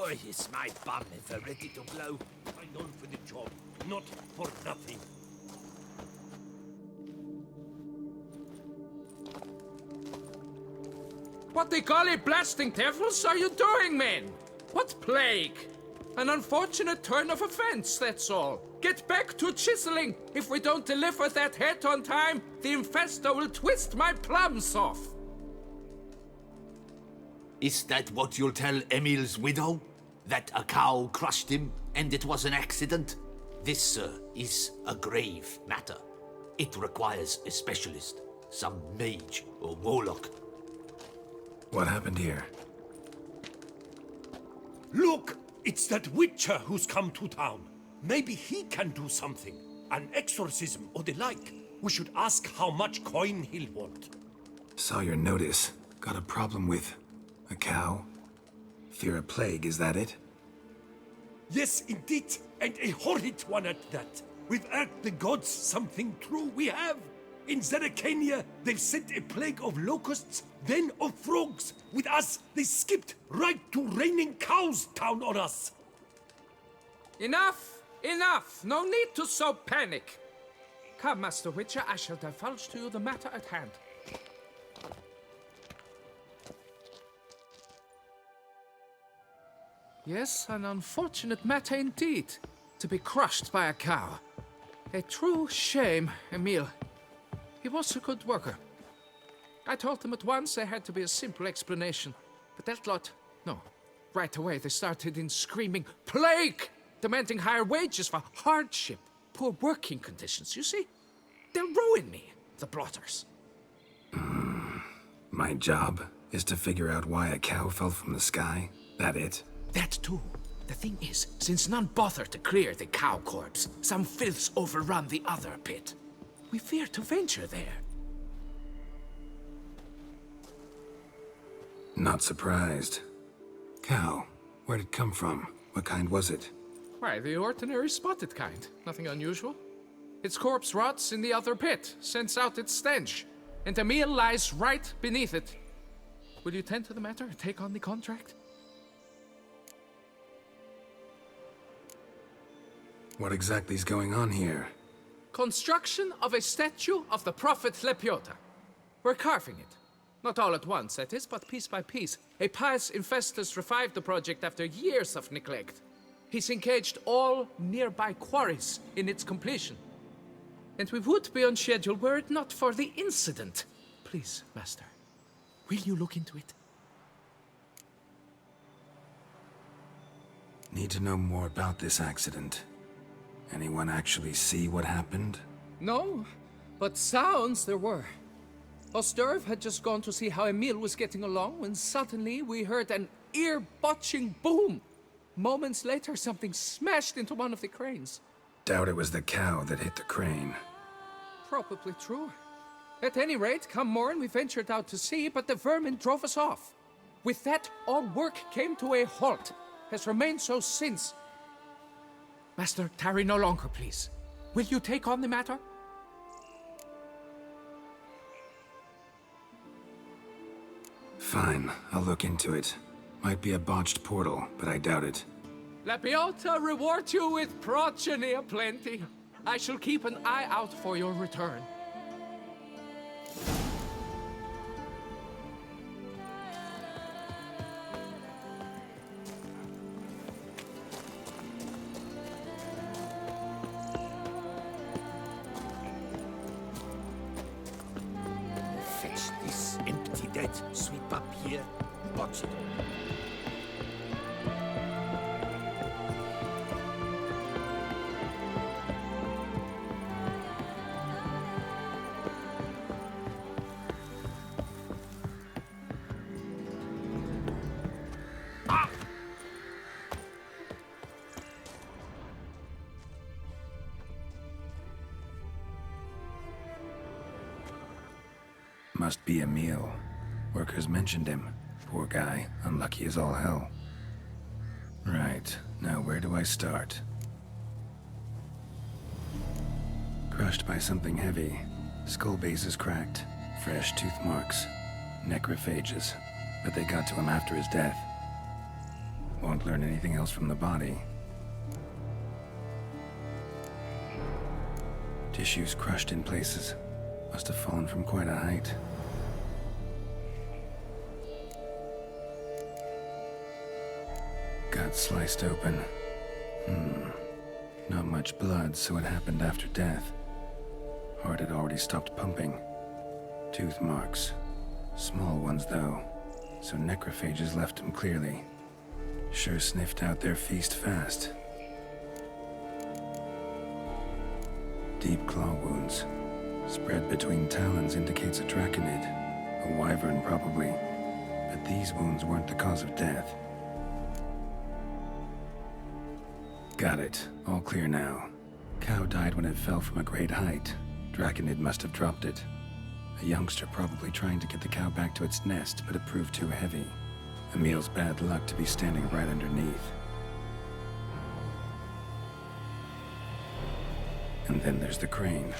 Oh, is my bum ever ready to blow? I'm known for the job, not for nothing. What the golly blasting devils are you doing, men? What plague? An unfortunate turn of events, that's all. Get back to chiseling. If we don't deliver that head on time, the infestor will twist my plums off. Is that what you'll tell Emil's widow? That a cow crushed him and it was an accident? This, sir, is a grave matter. It requires a specialist, some mage or warlock. What happened here? Look! It's that witcher who's come to town. Maybe he can do something. An exorcism or the like. We should ask how much coin he'll want. Saw your notice. Got a problem with a cow? Fear a plague, is that it? Yes, indeed. And a horrid one at that. We've irked the gods something true, we have. In Zeracania, they've sent a plague of locusts, then of frogs. With us, they skipped right to raining cows down on us. Enough! Enough! No need to so panic. Come, Master Witcher, I shall divulge to you the matter at hand. Yes, an unfortunate matter indeed, to be crushed by a cow. A true shame, Emil. He was a good worker. I told them at once there had to be a simple explanation. But that lot, no. Right away they started in screaming, plague! Demanding higher wages for hardship, poor working conditions, you see? They'll ruin me, the blotters. My job is to figure out why a cow fell from the sky? That it? That too. The thing is, since none bothered to clear the cow corpse, some filths overrun the other pit. We fear to venture there. Not surprised. Cow, where'd it come from? What kind was it? Why, the ordinary spotted kind. Nothing unusual. Its corpse rots in the other pit, sends out its stench, and Emil lies right beneath it. Will you tend to the matter and take on the contract? What exactly is going on here? Construction of a statue of the prophet Lepiota. We're carving it. Not all at once, that is, but piece by piece. A pious infestus revived the project after years of neglect. He's engaged all nearby quarries in its completion. And we would be on schedule were it not for the incident. Please, Master, will you look into it? Need to know more about this accident. Anyone actually see what happened? No, but sounds there were. Osterv had just gone to see how Emil was getting along when suddenly we heard an ear-botching boom. Moments later, something smashed into one of the cranes. Doubt it was the cow that hit the crane. Probably true. At any rate, come morn we ventured out to sea, but the vermin drove us off. With that, all work came to a halt. Has remained so since. Master, tarry no longer, please. Will you take on the matter? Fine, I'll look into it. Might be a botched portal, but I doubt it. Lepiota reward you with progeny aplenty. I shall keep an eye out for your return. Fetch this empty dead, sweep up here, watch it. Must be Emil. Workers mentioned him. Poor guy, unlucky as all hell. Right, now where do I start? Crushed by something heavy. Skull base is cracked. Fresh tooth marks. Necrophages. But they got to him after his death. Won't learn anything else from the body. Tissues crushed in places. Must have fallen from quite a height. Gut sliced open. Not much blood, so it happened after death. Heart had already stopped pumping. Tooth marks. Small ones, though, so necrophages left him clearly. Sure sniffed out their feast fast. Deep claw wounds. Spread between talons indicates a draconid. A wyvern, probably. But these wounds weren't the cause of death. Got it. All clear now. Cow died when it fell from a great height. Draconid must have dropped it. A youngster probably trying to get the cow back to its nest, but it proved too heavy. Emil's bad luck to be standing right underneath. And then there's the crane.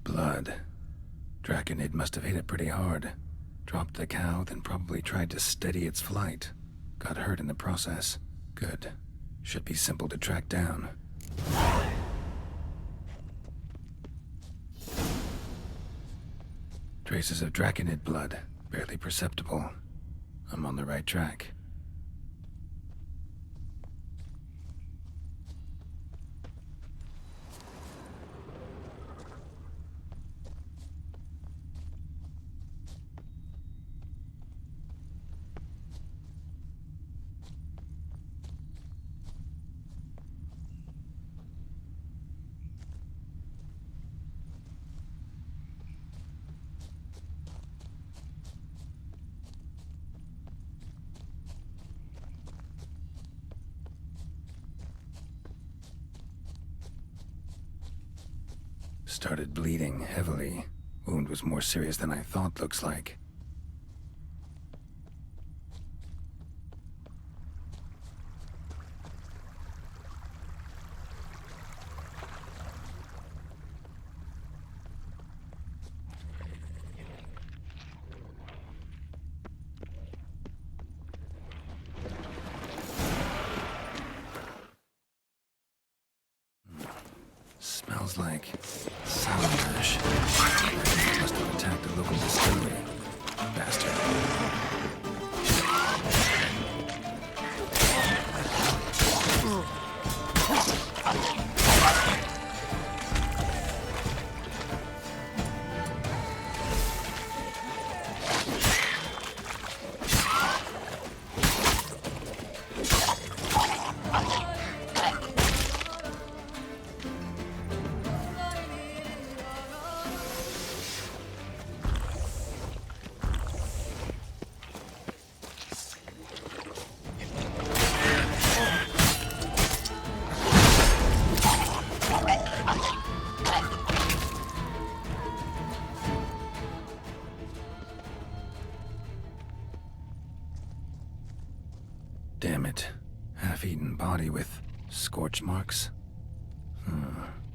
Blood. Draconid must have hit it pretty hard. Dropped the cow, then probably tried to steady its flight. Got hurt in the process. Good. Should be simple to track down. Traces of draconid blood. Barely perceptible. I'm on the right track. Started bleeding heavily. Wound was more serious than I thought, looks like. Smells like sour mash. Must have attacked the local distillery. Bastard. Damn it. Half-eaten body with scorch marks?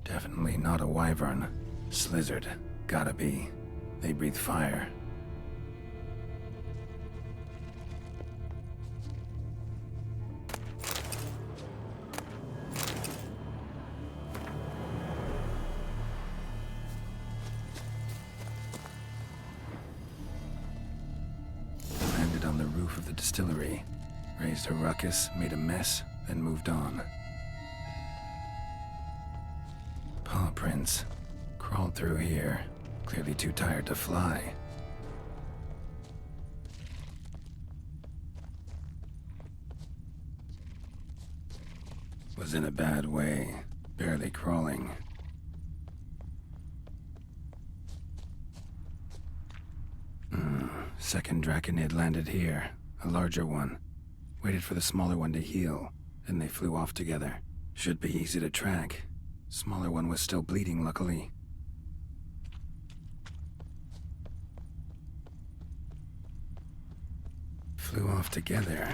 Definitely not a wyvern. Slizzard. Gotta be. They breathe fire. Landed on the roof of the distillery. Raised a ruckus, made a mess, then moved on. Paw prints. Crawled through here. Clearly too tired to fly. Was in a bad way. Barely crawling. Second draconid landed here. A larger one. Waited for the smaller one to heal. and they flew off together. Should be easy to track. Smaller one was still bleeding, luckily. Flew off together.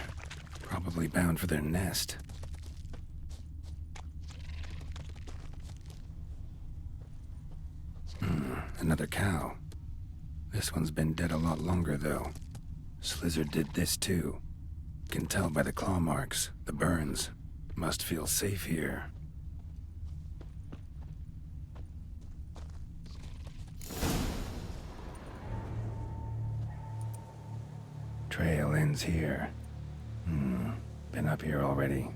Probably bound for their nest. Another cow. This one's been dead a lot longer, though. Slizzard did this, too. Can tell by the claw marks, the burns. Must feel safe here. Trail ends here. Been up here already.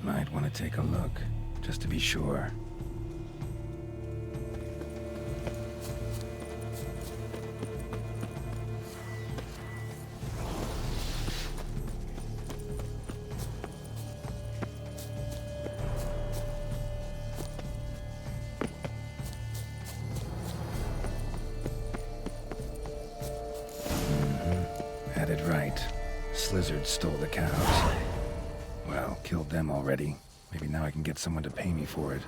Might want to take a look, just to be sure. Had it right. Slizzard stole the cows. Well, killed them already. Maybe now I can get someone to pay me for it.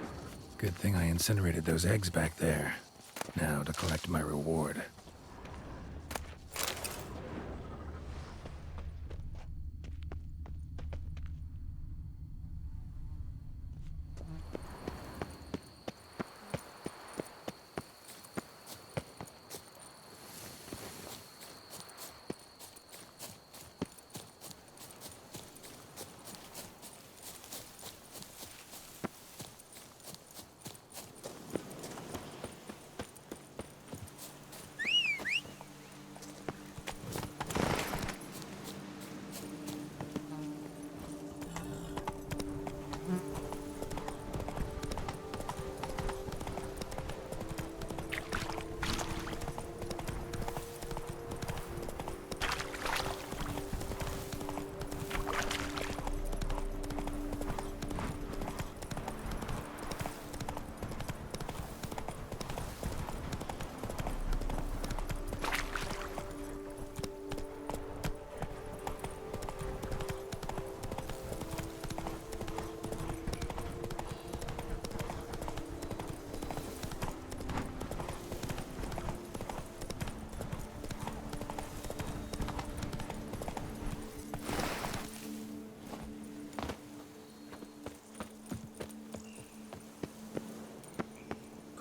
Good thing I incinerated those eggs back there. Now to collect my reward.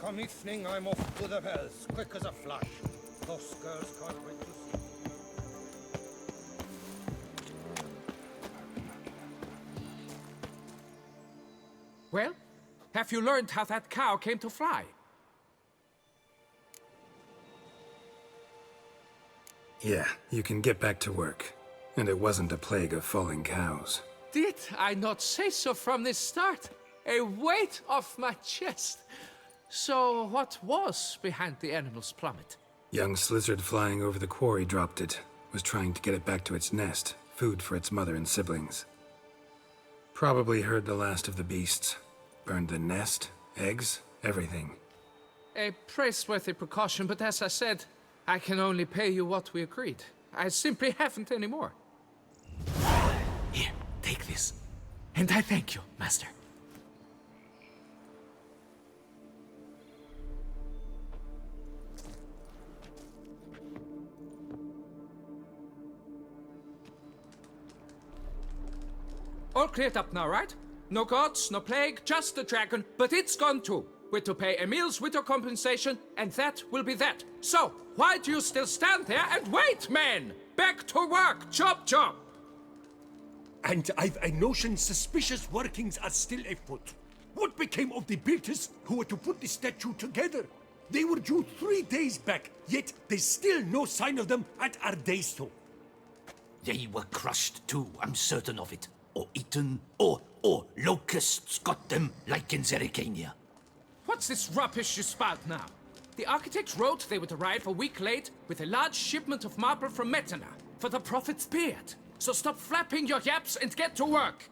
Come evening, I'm off to the hills, quick as a flash. Those girls can't wait to see me. Well, have you learned how that cow came to fly? Yeah, you can get back to work. And it wasn't a plague of falling cows. Did I not say so from the start? A weight off my chest. So what was behind the animal's plummet? Young Slizzard flying over the quarry dropped it. Was trying to get it back to its nest. Food for its mother and siblings. Probably heard the last of the beasts. Burned the nest, eggs, everything. A praiseworthy precaution, but as I said, I can only pay you what we agreed. I simply haven't any more. Here, take this. And I thank you, Master. All cleared up now, right? No gods, no plague, just the dragon, but it's gone too. We're to pay Emil's widow compensation, and that will be that. So, why do you still stand there and wait, men? Back to work, chop chop! And I've a notion suspicious workings are still afoot. What became of the builders who were to put the statue together? They were due 3 days back, yet there's still no sign of them at Ardeisto. They were crushed too, I'm certain of it. Or eaten, or locusts got them, like in Zerikania. What's this rubbish you spout now? The architect wrote they would arrive a week late with a large shipment of marble from Metana for the prophet's beard. So stop flapping your yaps and get to work.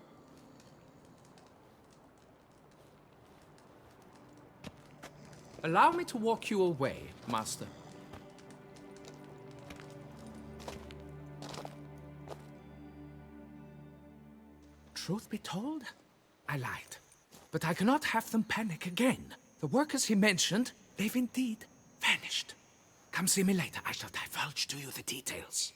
Allow me to walk you away, Master. Truth be told, I lied. But I cannot have them panic again. The workers he mentioned, they've indeed vanished. Come see me later. I shall divulge to you the details.